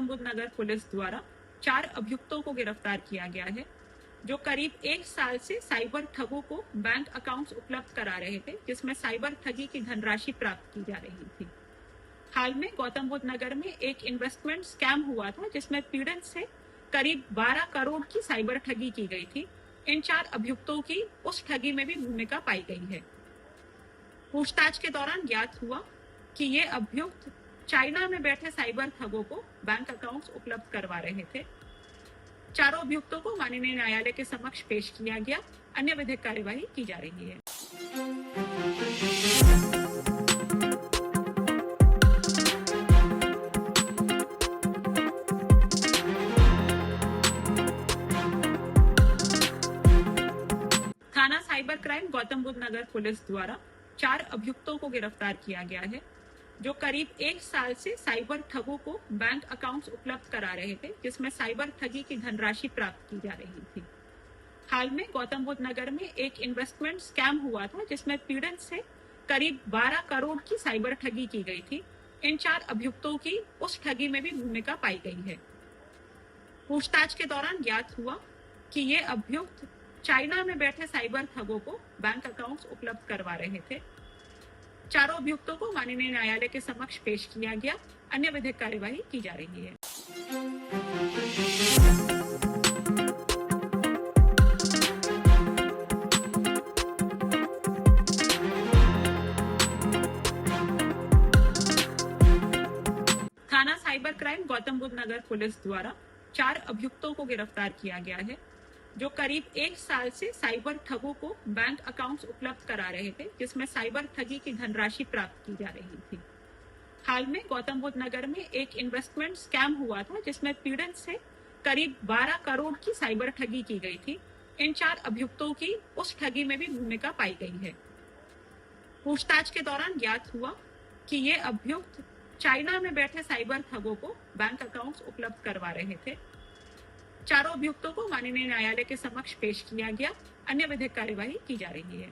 गौतम बुद्ध नगर police द्वारा 4 अभियुक्तों को गिरफ्तार किया गया है, जो करीब 1 साल से साइबर ठगों को बैंक अकाउंट्स उपलब्ध करा रहे थे, जिसमें साइबर ठगी की धनराशि प्राप्त की जा रही थी। हाल में गौतम बुद्ध नगर में एक इन्वेस्टमेंट स्कैम हुआ था, जिसमें पीड़ित से करीब 12 करोड़ की साइबर ठगी की गई थी। इन 4 अभियुक्तों की उस ठगी में भी भूमिका पाई गई है। पूछताछ के दौरान ज्ञात हुआ कि ये अभियुक्त चाइना में बैठे साइबर ठगों को बैंक अकाउंट्स उपलब्ध करवा रहे थे। चारों अभियुक्तों को माननीय न्यायालय के समक्ष पेश किया गया। अन्य विधिक कार्यवाही की जा रही है। थाना साइबर क्राइम गौतम बुद्ध नगर पुलिस द्वारा 4 अभियुक्तों को गिरफ्तार किया गया है, जो करीब 1 साल से साइबर ठगों को बैंक अकाउंट्स उपलब्ध करा रहे थे, जिसमें साइबर ठगी की धनराशि प्राप्त की जा रही थी। हाल में गौतम बुद्ध नगर में एक इन्वेस्टमेंट स्कैम हुआ था, जिसमें पीड़ित से करीब 12 करोड़ की साइबर ठगी की गई थी। इन 4 अभियुक्तों की उस ठगी में भी भूमिका पाई गई है। पूछताछ के दौरान ज्ञात हुआ कि ये अभियुक्त चाइना में बैठे साइबर ठगों को बैंक अकाउंट्स उपलब्ध करवा रहे थे। चारों अभियुक्तों को माननीय न्यायालय के समक्ष पेश किया गया। अन्य विधिक कार्यवाही की जा रही है। थाना साइबर क्राइम गौतम बुद्ध नगर पुलिस द्वारा 4 अभियुक्तों को गिरफ्तार किया गया है, जो करीब 1 साल से साइबर ठगों को बैंक अकाउंट्स उपलब्ध करा रहे थे, जिसमें साइबर ठगी की धनराशि प्राप्त की जा रही थी। हाल में गौतम बुद्ध नगर में एक इन्वेस्टमेंट स्कैम हुआ था, जिसमें पीड़ित से करीब 12 करोड़ की साइबर ठगी की गई थी। इन 4 अभियुक्तों की उस ठगी में भी भूमिका पाई गई है। पूछताछ के दौरान ज्ञात हुआ कि ये अभियुक्त चाइना में बैठे साइबर ठगों को बैंक अकाउंट्स उपलब्ध करवा रहे थे। चारों अभियुक्तों को माननीय न्यायालय के समक्ष पेश किया गया। अन्य विधिक कार्यवाही की जा रही है।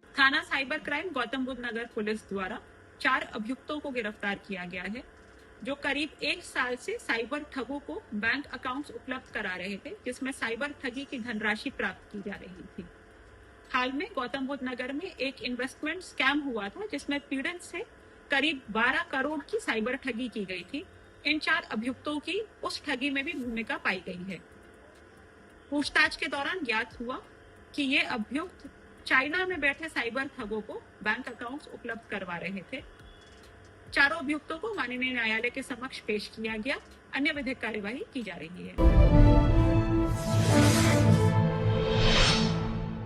थाना साइबर क्राइम गौतम बुद्ध नगर पुलिस द्वारा 4 अभियुक्तों को गिरफ्तार किया गया है, जो करीब 1 साल से साइबर ठगों को बैंक अकाउंट्स उपलब्ध करा रहे थे, जिसमें साइबर ठगी की धनराशि प्राप्त की जा रही थी। हाल में गौतम बुद्ध नगर में एक इन्वेस्टमेंट स्कैम हुआ था, जिसमें पीड़ित से करीब 12 करोड़ की साइबर ठगी की गई थी। इन 4 अभियुक्तों की उस ठगी में भी भूमिका पाई गई है। पूछताछ के दौरान ज्ञात हुआ कि ये अभियुक्त चाइना में बैठे साइबर ठगों को बैंक अकाउंट्स उपलब्ध करवा रहे थे। चारों अभियुक्तों को माननीय न्यायालय के समक्ष पेश किया गया। अन्य विधिक कार्यवाही की जा रही है।